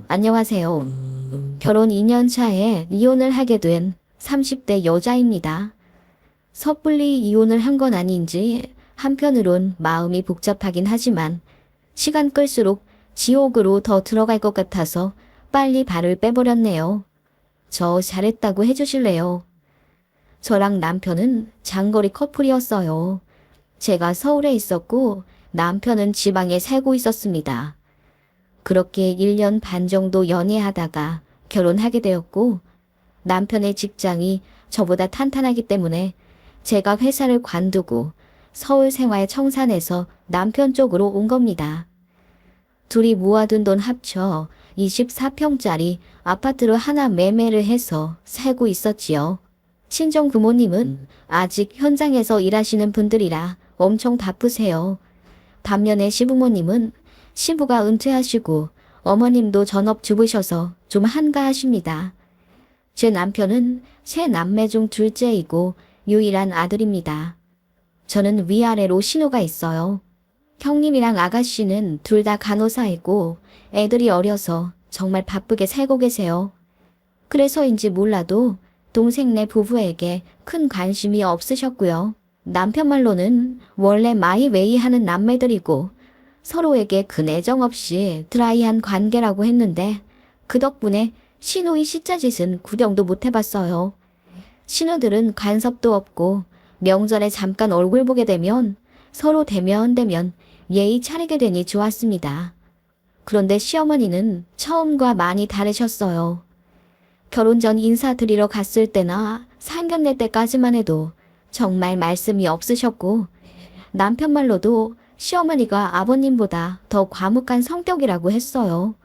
안녕하세요. 결혼 2년 차에 이혼을 하게 된 30대 여자입니다. 섣불리 이혼을 한 건 아닌지 한편으론 마음이 복잡하긴 하지만 시간 끌수록 지옥으로 더 들어갈 것 같아서 빨리 발을 빼버렸네요. 저 잘했다고 해주실래요? 저랑 남편은 장거리 커플이었어요. 제가 서울에 있었고 남편은 지방에 살고 있었습니다. 그렇게 1년 반 정도 연애하다가 결혼하게 되었고 남편의 직장이 저보다 탄탄하기 때문에 제가 회사를 관두고 서울 생활 청산해서 남편 쪽으로 온 겁니다. 둘이 모아둔 돈 합쳐 24평짜리 아파트로 하나 매매를 해서 살고 있었지요. 친정 부모님은 아직 현장에서 일하시는 분들이라 엄청 바쁘세요. 반면에 시부모님은 시부가 은퇴하시고 어머님도 전업주부셔서 좀 한가하십니다. 제 남편은 세 남매 중 둘째이고 유일한 아들입니다. 저는 위아래로 신호가 있어요. 형님이랑 아가씨는 둘 다 간호사이고 애들이 어려서 정말 바쁘게 살고 계세요. 그래서인지 몰라도 동생네 부부에게 큰 관심이 없으셨고요. 남편 말로는 원래 마이웨이 하는 남매들이고 서로에게 큰 애정 없이 드라이한 관계라고 했는데 그 덕분에 신우이 시자짓은 구경도 못 해봤어요. 신우들은 간섭도 없고 명절에 잠깐 얼굴 보게 되면 서로 대면대면 예의 차리게 되니 좋았습니다. 그런데 시어머니는 처음과 많이 다르셨어요. 결혼 전 인사드리러 갔을 때나 상견례 때까지만 해도 정말 말씀이 없으셨고 남편 말로도 시어머니가 아버님보다 더 과묵한 성격이라고 했어요.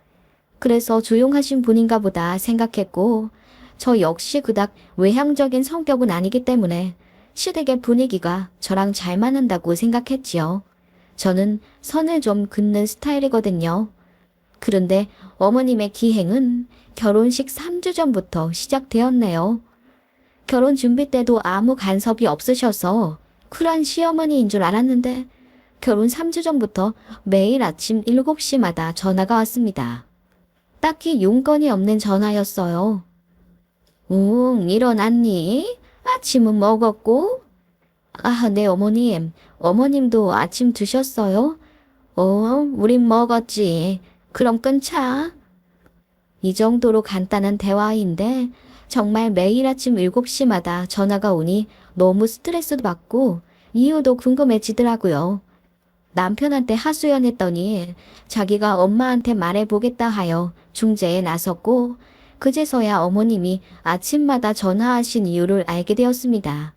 그래서 조용하신 분인가 보다 생각했고 저 역시 그닥 외향적인 성격은 아니기 때문에 시댁의 분위기가 저랑 잘 맞는다고 생각했지요. 저는 선을 좀 긋는 스타일이거든요. 그런데 어머님의 기행은 결혼식 3주 전부터 시작되었네요. 결혼 준비 때도 아무 간섭이 없으셔서 쿨한 시어머니인 줄 알았는데 결혼 3주 전부터 매일 아침 7시마다 전화가 왔습니다. 딱히 용건이 없는 전화였어요. 응, 일어났니? 아침은 먹었고? 아, 네, 어머님. 어머님도 아침 드셨어요? 우린 먹었지. 그럼 끊자. 이 정도로 간단한 대화인데 정말 매일 아침 7시마다 전화가 오니 너무 스트레스도 받고 이유도 궁금해지더라고요. 남편한테 하소연했더니 자기가 엄마한테 말해보겠다 하여 중재에 나섰고 그제서야 어머님이 아침마다 전화하신 이유를 알게 되었습니다.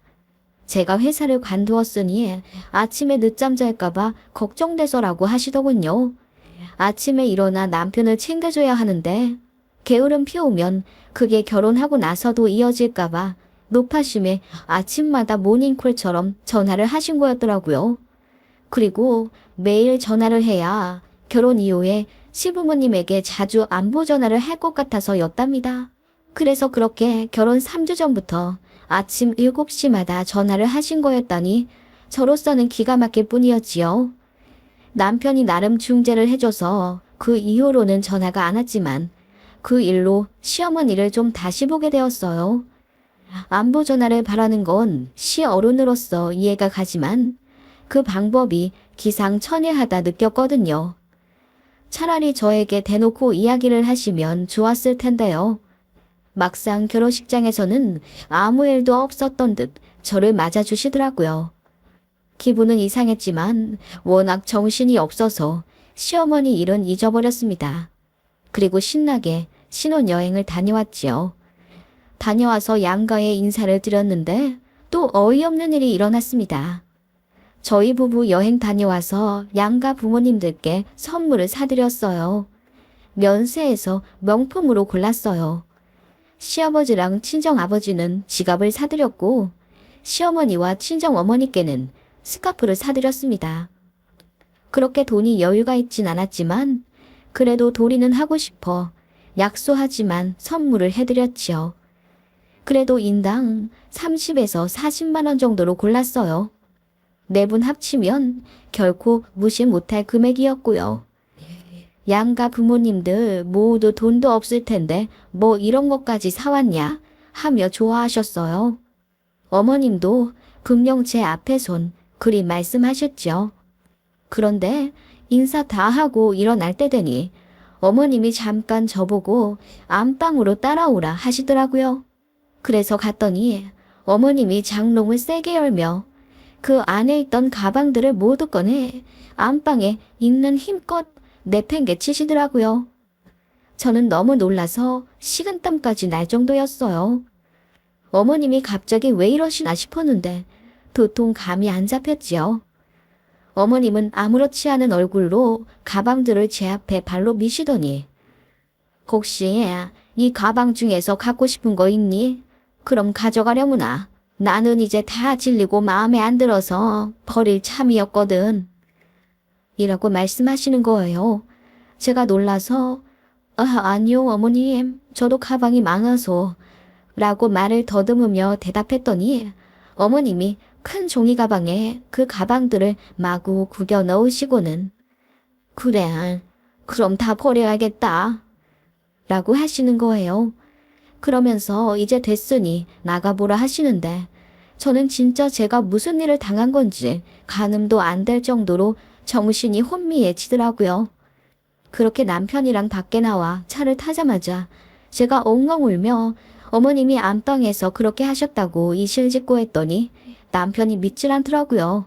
제가 회사를 관두었으니 아침에 늦잠 잘까봐 걱정돼서라고 하시더군요. 아침에 일어나 남편을 챙겨줘야 하는데 게으름 피우면 그게 결혼하고 나서도 이어질까봐 노파심에 아침마다 모닝콜처럼 전화를 하신 거였더라고요. 그리고 매일 전화를 해야 결혼 이후에 시부모님에게 자주 안부 전화를 할 것 같아서였답니다. 그래서 그렇게 결혼 3주 전부터 아침 7시마다 전화를 하신 거였다니 저로서는 기가 막힐 뿐이었지요. 남편이 나름 중재를 해줘서 그 이후로는 전화가 안 왔지만 그 일로 시어머니를 좀 다시 보게 되었어요. 안부 전화를 바라는 건 시어른으로서 이해가 가지만 그 방법이 기상천외하다 느꼈거든요. 차라리 저에게 대놓고 이야기를 하시면 좋았을 텐데요. 막상 결혼식장에서는 아무 일도 없었던 듯 저를 맞아주시더라고요. 기분은 이상했지만 워낙 정신이 없어서 시어머니 일은 잊어버렸습니다. 그리고 신나게 신혼여행을 다녀왔지요. 다녀와서 양가에 인사를 드렸는데 또 어이없는 일이 일어났습니다. 저희 부부 여행 다녀와서 양가 부모님들께 선물을 사드렸어요. 면세에서 명품으로 골랐어요. 시아버지랑 친정아버지는 지갑을 사드렸고 시어머니와 친정어머니께는 스카프를 사드렸습니다. 그렇게 돈이 여유가 있진 않았지만 그래도 도리는 하고 싶어 약소하지만 선물을 해드렸지요. 그래도 인당 30에서 40만 원 정도로 골랐어요. 네 분 합치면 결코 무시 못할 금액이었고요. 양가 부모님들 모두 돈도 없을 텐데 뭐 이런 것까지 사왔냐 하며 좋아하셨어요. 어머님도 분명 제 앞에선 그리 말씀하셨죠. 그런데 인사 다 하고 일어날 때 되니 어머님이 잠깐 저보고 안방으로 따라오라 하시더라고요. 그래서 갔더니 어머님이 장롱을 세게 열며 그 안에 있던 가방들을 모두 꺼내 안방에 있는 힘껏 내팽개치시더라고요. 저는 너무 놀라서 식은땀까지 날 정도였어요. 어머님이 갑자기 왜 이러시나 싶었는데 도통 감이 안 잡혔지요. 어머님은 아무렇지 않은 얼굴로 가방들을 제 앞에 발로 미시더니 혹시 이 가방 중에서 갖고 싶은 거 있니? 그럼 가져가려무나. 나는 이제 다 질리고 마음에 안 들어서 버릴 참이었거든. 이라고 말씀하시는 거예요. 제가 놀라서 아니요 어머님, 저도 가방이 많아서 라고 말을 더듬으며 대답했더니 어머님이 큰 종이 가방에 그 가방들을 마구 구겨 넣으시고는 그래, 그럼 다 버려야겠다 라고 하시는 거예요. 그러면서 이제 됐으니 나가보라 하시는데 저는 진짜 제가 무슨 일을 당한 건지 가늠도 안 될 정도로 정신이 혼미해지더라고요. 그렇게 남편이랑 밖에 나와 차를 타자마자 제가 엉엉 울며 어머님이 안방에서 그렇게 하셨다고 이실직고 했더니 남편이 믿질 않더라고요.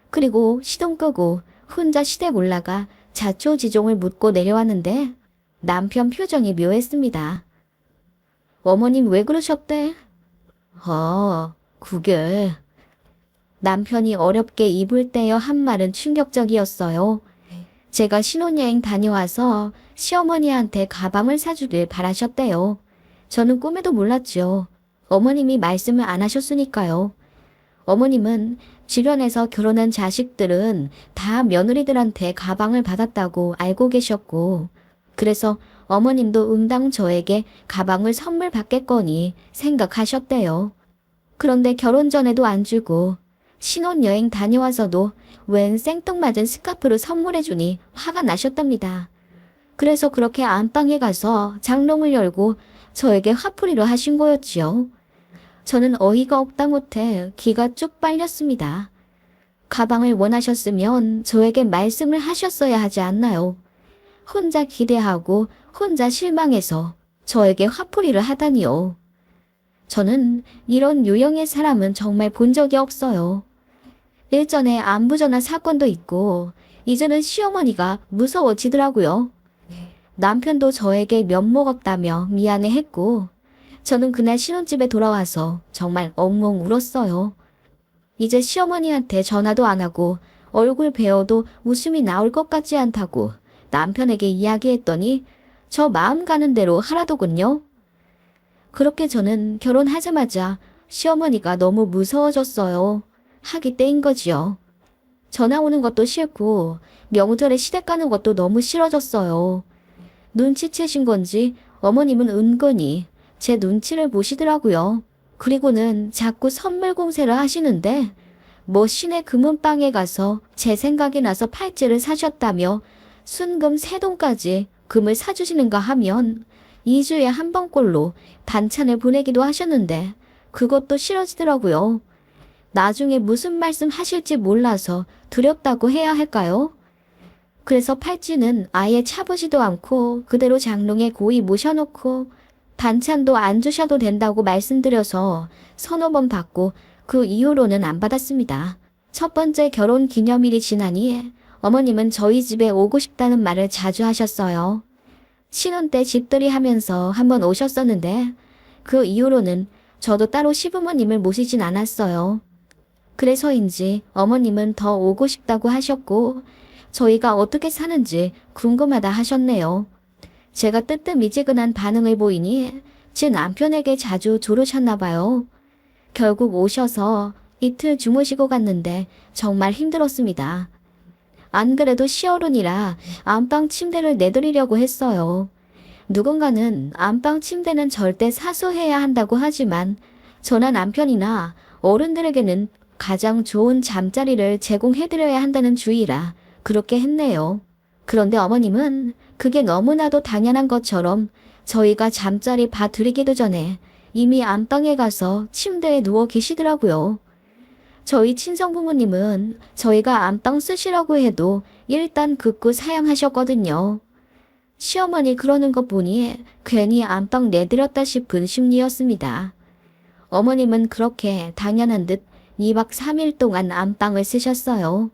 그리고 시동 끄고 혼자 시댁 올라가 자초지종을 묻고 내려왔는데 남편 표정이 묘했습니다. 어머님 왜 그러셨대? 그게... 남편이 어렵게 입을 떼어 한 말은 충격적이었어요. 제가 신혼여행 다녀와서 시어머니한테 가방을 사주길 바라셨대요. 저는 꿈에도 몰랐죠. 어머님이 말씀을 안 하셨으니까요. 어머님은 주변에서 결혼한 자식들은 다 며느리들한테 가방을 받았다고 알고 계셨고 그래서 어머님도 응당 저에게 가방을 선물 받겠거니 생각하셨대요. 그런데 결혼 전에도 안 주고 신혼여행 다녀와서도 웬 생뚱맞은 스카프를 선물해주니 화가 나셨답니다. 그래서 그렇게 안방에 가서 장롱을 열고 저에게 화풀이를 하신 거였지요. 저는 어이가 없다 못해 기가 쭉 빨렸습니다. 가방을 원하셨으면 저에게 말씀을 하셨어야 하지 않나요? 혼자 기대하고 혼자 실망해서 저에게 화풀이를 하다니요. 저는 이런 유형의 사람은 정말 본 적이 없어요. 일전에 안부전화 사건도 있고 이제는 시어머니가 무서워지더라고요. 남편도 저에게 면목 없다며 미안해했고 저는 그날 신혼집에 돌아와서 정말 엉엉 울었어요. 이제 시어머니한테 전화도 안 하고 얼굴 베어도 웃음이 나올 것 같지 않다고 남편에게 이야기했더니 저 마음 가는 대로 하라더군요. 그렇게 저는 결혼하자마자 시어머니가 너무 무서워졌어요. 하기 때인 거지요. 전화 오는 것도 싫고 명절에 시댁 가는 것도 너무 싫어졌어요. 눈치채신 건지 어머님은 은근히 제 눈치를 보시더라고요. 그리고는 자꾸 선물 공세를 하시는데 뭐 시내 금은방에 가서 제 생각이 나서 팔찌를 사셨다며 순금 3동까지 금을 사주시는가 하면 2주에 한 번꼴로 반찬을 보내기도 하셨는데 그것도 싫어지더라고요. 나중에 무슨 말씀 하실지 몰라서 두렵다고 해야 할까요? 그래서 팔찌는 아예 차보지도 않고 그대로 장롱에 고이 모셔놓고 반찬도 안 주셔도 된다고 말씀드려서 서너 번 받고 그 이후로는 안 받았습니다. 첫 번째 결혼 기념일이 지나니 어머님은 저희 집에 오고 싶다는 말을 자주 하셨어요. 신혼 때 집들이 하면서 한번 오셨었는데 그 이후로는 저도 따로 시부모님을 모시진 않았어요. 그래서인지 어머님은 더 오고 싶다고 하셨고 저희가 어떻게 사는지 궁금하다 하셨네요. 제가 뜨뜻미지근한 반응을 보이니 제 남편에게 자주 조르셨나 봐요. 결국 오셔서 이틀 주무시고 갔는데 정말 힘들었습니다. 안 그래도 시어른이라 안방 침대를 내드리려고 했어요. 누군가는 안방 침대는 절대 사수해야 한다고 하지만 저나 남편이나 어른들에게는 가장 좋은 잠자리를 제공해드려야 한다는 주의라 그렇게 했네요. 그런데 어머님은 그게 너무나도 당연한 것처럼 저희가 잠자리 봐드리기도 전에 이미 안방에 가서 침대에 누워 계시더라고요. 저희 친정부모님은 저희가 안방 쓰시라고 해도 일단 극구 사양하셨거든요. 시어머니 그러는 것 보니 괜히 안방 내드렸다 싶은 심리였습니다. 어머님은 그렇게 당연한 듯 2박 3일 동안 안방을 쓰셨어요.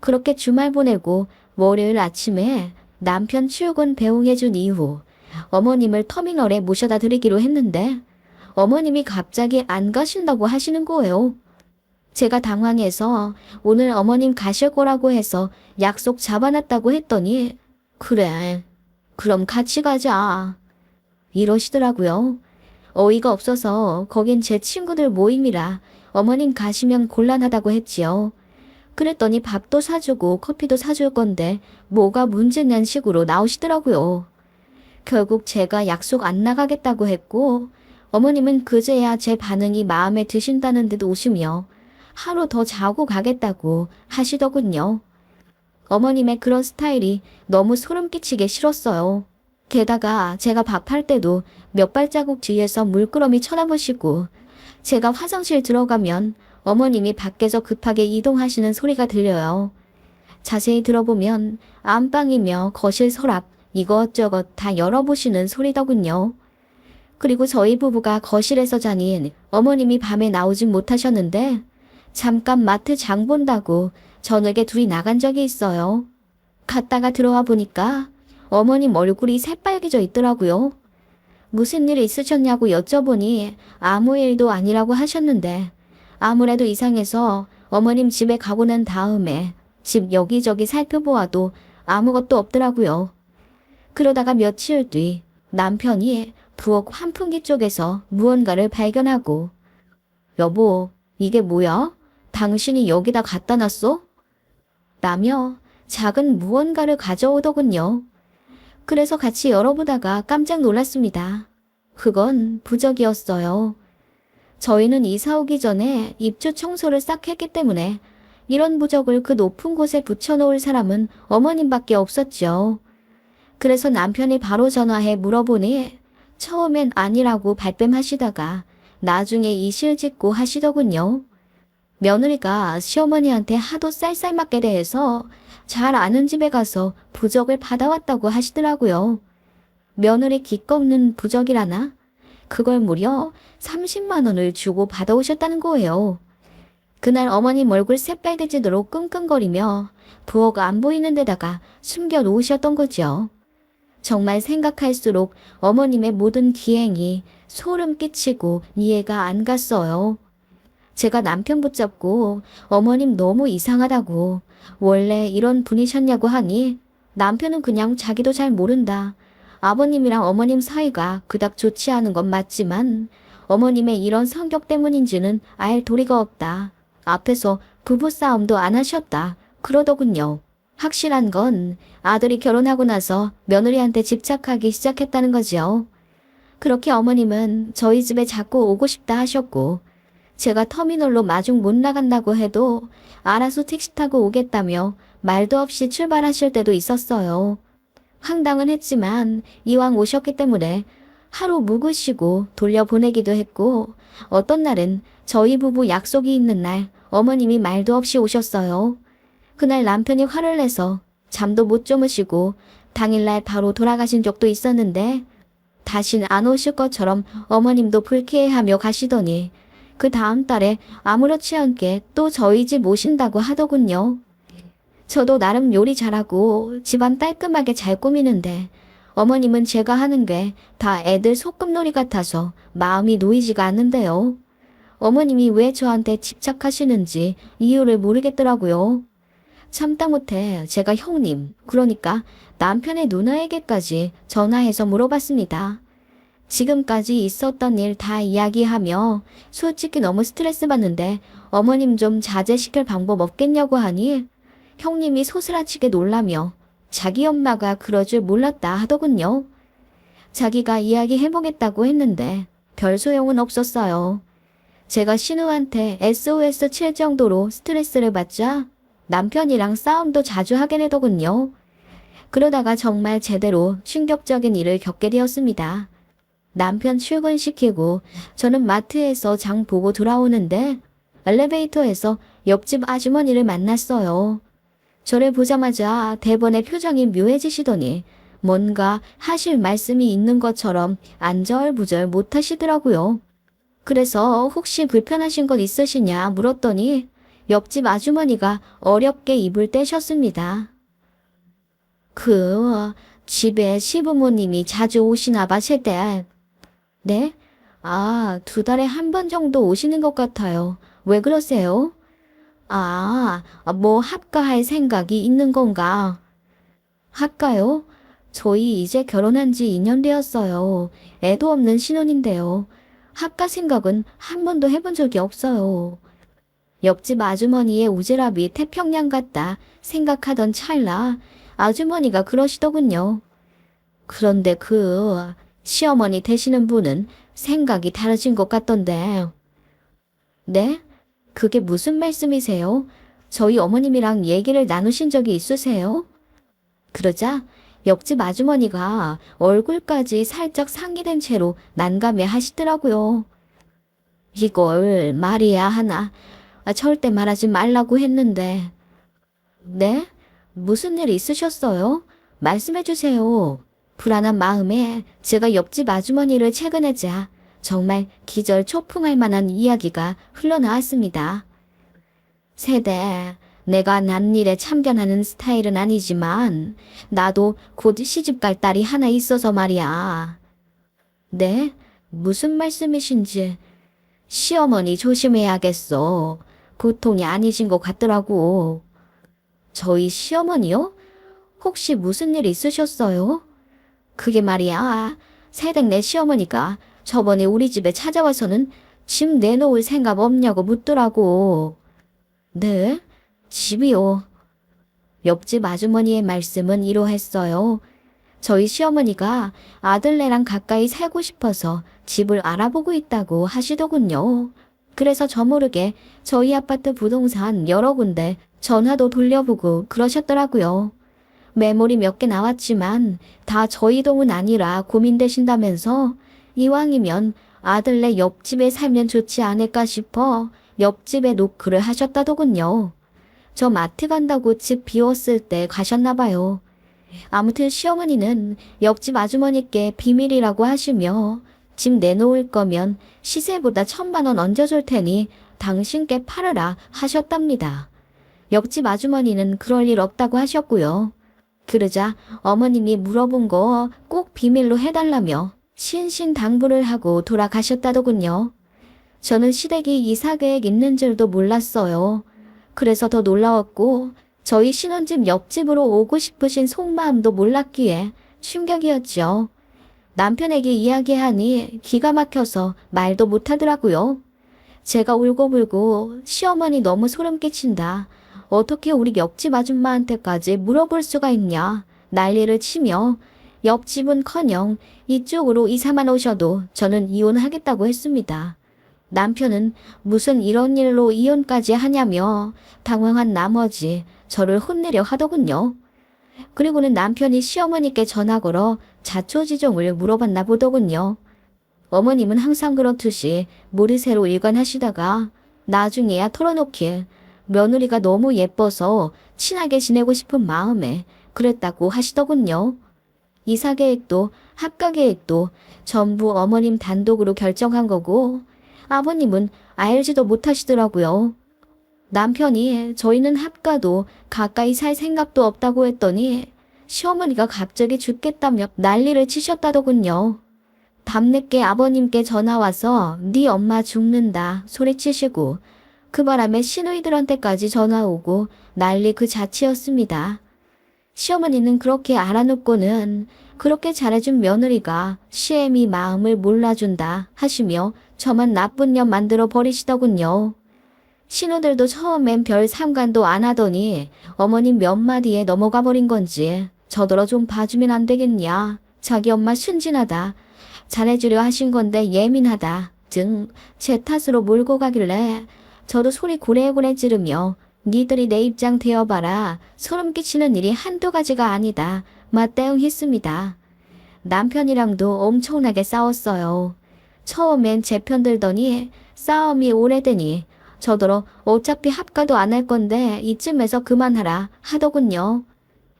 그렇게 주말 보내고 월요일 아침에 남편 출근 배웅해준 이후 어머님을 터미널에 모셔다 드리기로 했는데 어머님이 갑자기 안 가신다고 하시는 거예요. 제가 당황해서 오늘 어머님 가실 거라고 해서 약속 잡아놨다고 했더니 그래, 그럼 같이 가자. 이러시더라고요. 어이가 없어서 거긴 제 친구들 모임이라 어머님 가시면 곤란하다고 했지요. 그랬더니 밥도 사주고 커피도 사줄 건데 뭐가 문제냐는 식으로 나오시더라고요. 결국 제가 약속 안 나가겠다고 했고 어머님은 그제야 제 반응이 마음에 드신다는 듯 오시며 하루 더 자고 가겠다고 하시더군요. 어머님의 그런 스타일이 너무 소름 끼치게 싫었어요. 게다가 제가 밥할 때도 몇 발자국 뒤에서 물끄러미 쳐다보시고 제가 화장실 들어가면 어머님이 밖에서 급하게 이동하시는 소리가 들려요. 자세히 들어보면 안방이며 거실 서랍 이것저것 다 열어보시는 소리더군요. 그리고 저희 부부가 거실에서 자니 어머님이 밤에 나오진 못하셨는데 잠깐 마트 장 본다고 저녁에 둘이 나간 적이 있어요. 갔다가 들어와 보니까 어머님 얼굴이 새빨개져 있더라고요. 무슨 일 있으셨냐고 여쭤보니 아무 일도 아니라고 하셨는데 아무래도 이상해서 어머님 집에 가고 난 다음에 집 여기저기 살펴보아도 아무것도 없더라고요. 그러다가 며칠 뒤 남편이 부엌 환풍기 쪽에서 무언가를 발견하고 여보, 이게 뭐야? 당신이 여기다 갖다 놨어? 라며 작은 무언가를 가져오더군요. 그래서 같이 열어보다가 깜짝 놀랐습니다. 그건 부적이었어요. 저희는 이사 오기 전에 입주 청소를 싹 했기 때문에 이런 부적을 그 높은 곳에 붙여놓을 사람은 어머님밖에 없었죠. 그래서 남편이 바로 전화해 물어보니 처음엔 아니라고 발뺌하시다가 나중에 이실직고 하시더군요. 며느리가 시어머니한테 하도 쌀쌀맞게 대해서 잘 아는 집에 가서 부적을 받아왔다고 하시더라고요. 며느리 기꺼없는 부적이라나? 그걸 무려 30만 원을 주고 받아오셨다는 거예요. 그날 어머님 얼굴 새빨개지도록 끙끙거리며 부엌 안 보이는 데다가 숨겨 놓으셨던 거죠. 정말 생각할수록 어머님의 모든 기행이 소름 끼치고 이해가 안 갔어요. 제가 남편 붙잡고 어머님 너무 이상하다고 원래 이런 분이셨냐고 하니 남편은 그냥 자기도 잘 모른다. 아버님이랑 어머님 사이가 그닥 좋지 않은 건 맞지만 어머님의 이런 성격 때문인지는 알 도리가 없다. 앞에서 부부싸움도 안 하셨다. 그러더군요. 확실한 건 아들이 결혼하고 나서 며느리한테 집착하기 시작했다는 거죠. 그렇게 어머님은 저희 집에 자꾸 오고 싶다 하셨고 제가 터미널로 마중 못 나간다고 해도 알아서 택시 타고 오겠다며 말도 없이 출발하실 때도 있었어요. 황당은 했지만 이왕 오셨기 때문에 하루 묵으시고 돌려보내기도 했고 어떤 날은 저희 부부 약속이 있는 날 어머님이 말도 없이 오셨어요. 그날 남편이 화를 내서 잠도 못 주무시고 당일날 바로 돌아가신 적도 있었는데 다신 안 오실 것처럼 어머님도 불쾌해하며 가시더니 그 다음 달에 아무렇지 않게 또 저희 집 오신다고 하더군요. 저도 나름 요리 잘하고 집안 깔끔하게 잘 꾸미는데 어머님은 제가 하는 게 다 애들 소꿉놀이 같아서 마음이 놓이지가 않는데요. 어머님이 왜 저한테 집착하시는지 이유를 모르겠더라고요. 참다 못해 제가 형님, 그러니까 남편의 누나에게까지 전화해서 물어봤습니다. 지금까지 있었던 일 다 이야기하며 솔직히 너무 스트레스 받는데 어머님 좀 자제시킬 방법 없겠냐고 하니 형님이 소스라치게 놀라며 자기 엄마가 그럴 줄 몰랐다 하더군요. 자기가 이야기해보겠다고 했는데 별 소용은 없었어요. 제가 신우한테 SOS 칠 정도로 스트레스를 받자 남편이랑 싸움도 자주 하게 되더군요. 그러다가 정말 제대로 충격적인 일을 겪게 되었습니다. 남편 출근시키고 저는 마트에서 장 보고 돌아오는데 엘리베이터에서 옆집 아주머니를 만났어요. 저를 보자마자 대번에 표정이 묘해지시더니 뭔가 하실 말씀이 있는 것처럼 안절부절 못하시더라고요. 그래서 혹시 불편하신 것 있으시냐 물었더니 옆집 아주머니가 어렵게 입을 떼셨습니다. 집에 시부모님이 자주 오시나 봐, 세대. 네? 아, 2달에 한 번 정도 오시는 것 같아요. 왜 그러세요? 뭐 합가할 생각이 있는 건가? 합가요? 저희 이제 결혼한 지 2년 되었어요. 애도 없는 신혼인데요. 합가 생각은 한 번도 해본 적이 없어요. 옆집 아주머니의 오지랖이 태평양 같다 생각하던 찰나 아주머니가 그러시더군요. 그런데 시어머니 되시는 분은 생각이 다르신 것 같던데. 네? 그게 무슨 말씀이세요? 저희 어머님이랑 얘기를 나누신 적이 있으세요? 그러자 옆집 아주머니가 얼굴까지 살짝 상기된 채로 난감해 하시더라고요. 이걸 말이야 하나. 절대 말하지 말라고 했는데. 네? 무슨 일 있으셨어요? 말씀해 주세요. 불안한 마음에 제가 옆집 아주머니를 채근하자 정말 기절초풍할 만한 이야기가 흘러나왔습니다. 세대, 내가 남일에 참견하는 스타일은 아니지만 나도 곧 시집갈 딸이 하나 있어서 말이야. 네? 무슨 말씀이신지. 시어머니 조심해야겠어. 고통이 아니신 것 같더라고. 저희 시어머니요? 혹시 무슨 일 있으셨어요? 그게 말이야. 새댁네 시어머니가 저번에 우리 집에 찾아와서는 집 내놓을 생각 없냐고 묻더라고. 네? 집이요. 옆집 아주머니의 말씀은 이러했어요. 저희 시어머니가 아들네랑 가까이 살고 싶어서 집을 알아보고 있다고 하시더군요. 그래서 저 모르게 저희 아파트 부동산 여러 군데 전화도 돌려보고 그러셨더라고요. 매물이 몇 개 나왔지만 다 저희 동은 아니라 고민되신다면서 이왕이면 아들네 옆집에 살면 좋지 않을까 싶어 옆집에 노크를 하셨다더군요. 저 마트 간다고 집 비웠을 때 가셨나 봐요. 아무튼 시어머니는 옆집 아주머니께 비밀이라고 하시며 집 내놓을 거면 시세보다 1,000만 원 얹어줄 테니 당신께 팔으라 하셨답니다. 옆집 아주머니는 그럴 일 없다고 하셨고요. 그러자 어머님이 물어본 거 꼭 비밀로 해달라며 신신당부를 하고 돌아가셨다더군요. 저는 시댁이 이사 계획 있는 줄도 몰랐어요. 그래서 더 놀라웠고 저희 신혼집 옆집으로 오고 싶으신 속마음도 몰랐기에 충격이었죠. 남편에게 이야기하니 기가 막혀서 말도 못하더라고요. 제가 울고불고 시어머니 너무 소름 끼친다. 어떻게 우리 옆집 아줌마한테까지 물어볼 수가 있냐. 난리를 치며 옆집은커녕 이쪽으로 이사만 오셔도 저는 이혼하겠다고 했습니다. 남편은 무슨 이런 일로 이혼까지 하냐며 당황한 나머지 저를 혼내려 하더군요. 그리고는 남편이 시어머니께 전화 걸어 자초지종을 물어봤나 보더군요. 어머님은 항상 그렇듯이 모르쇠로 일관하시다가 나중에야 털어놓길 며느리가 너무 예뻐서 친하게 지내고 싶은 마음에 그랬다고 하시더군요. 이사 계획도 합가 계획도 전부 어머님 단독으로 결정한 거고 아버님은 알지도 못하시더라고요. 남편이 저희는 합가도 가까이 살 생각도 없다고 했더니 시어머니가 갑자기 죽겠다며 난리를 치셨다더군요. 밤늦게 아버님께 전화와서 네 엄마 죽는다 소리치시고 그 바람에 시누이들한테까지 전화 오고 난리 그 자체였습니다. 시어머니는 그렇게 알아놓고는 그렇게 잘해준 며느리가 시애미 마음을 몰라준다 하시며 저만 나쁜 년 만들어 버리시더군요. 신우들도 처음엔 별 상관도 안 하더니 어머님 몇 마디에 넘어가 버린 건지 저더러 좀 봐주면 안 되겠냐. 자기 엄마 순진하다. 잘해주려 하신 건데 예민하다. 등 제 탓으로 몰고 가길래 저도 소리 고래고래 지르며 니들이 내 입장 되어봐라. 소름 끼치는 일이 한두 가지가 아니다. 맞대응했습니다. 남편이랑도 엄청나게 싸웠어요. 처음엔 제 편 들더니 싸움이 오래되니 저더러 어차피 합가도 안 할 건데 이쯤에서 그만하라 하더군요.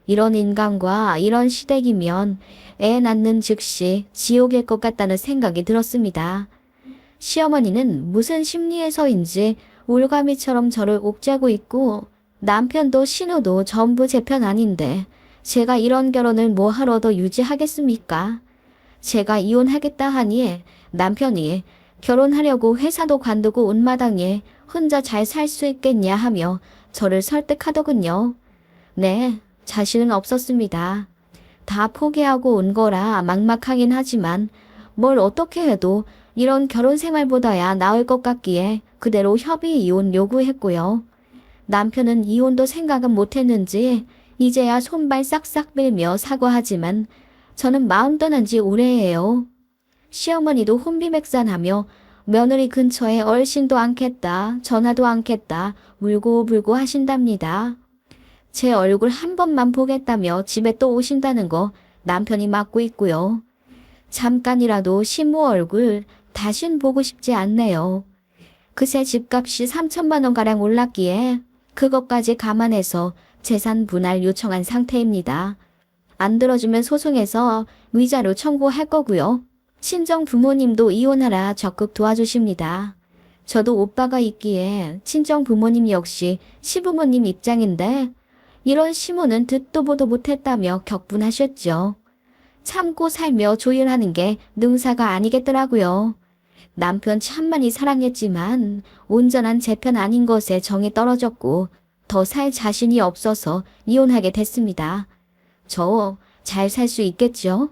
이런 인간과 이런 시댁이면 애 낳는 즉시 지옥일 것 같다는 생각이 들었습니다. 시어머니는 무슨 심리에서인지 올가미처럼 저를 옥죄고 있고 남편도 신우도 전부 제 편 아닌데 제가 이런 결혼을 뭐 하러 더 유지하겠습니까? 제가 이혼하겠다 하니 남편이 결혼하려고 회사도 관두고 온 마당에 혼자 잘 살 수 있겠냐 하며 저를 설득하더군요. 네, 자신은 없었습니다. 다 포기하고 온 거라 막막하긴 하지만 뭘 어떻게 해도 이런 결혼 생활보다야 나을 것 같기에 그대로 협의 이혼 요구했고요. 남편은 이혼도 생각은 못했는지 이제야 손발 싹싹 빌며 사과하지만 저는 마음 떠난 지 오래예요. 시어머니도 혼비백산하며 며느리 근처에 얼씬도 않겠다, 전화도 않겠다, 울고불고 하신답니다. 제 얼굴 한 번만 보겠다며 집에 또 오신다는 거 남편이 막고 있고요. 잠깐이라도 시모 얼굴 다신 보고 싶지 않네요. 그새 집값이 3천만 원가량 올랐기에 그것까지 감안해서 재산 분할 요청한 상태입니다. 안 들어주면 소송해서 위자료 청구할 거고요. 친정 부모님도 이혼하라 적극 도와주십니다. 저도 오빠가 있기에 친정 부모님 역시 시부모님 입장인데 이런 시모는 듣도 보도 못했다며 격분하셨죠. 참고 살며 조율하는 게 능사가 아니겠더라고요. 남편 참 많이 사랑했지만 온전한 제 편 아닌 것에 정이 떨어졌고 더 살 자신이 없어서 이혼하게 됐습니다. 저 잘 살 수 있겠죠?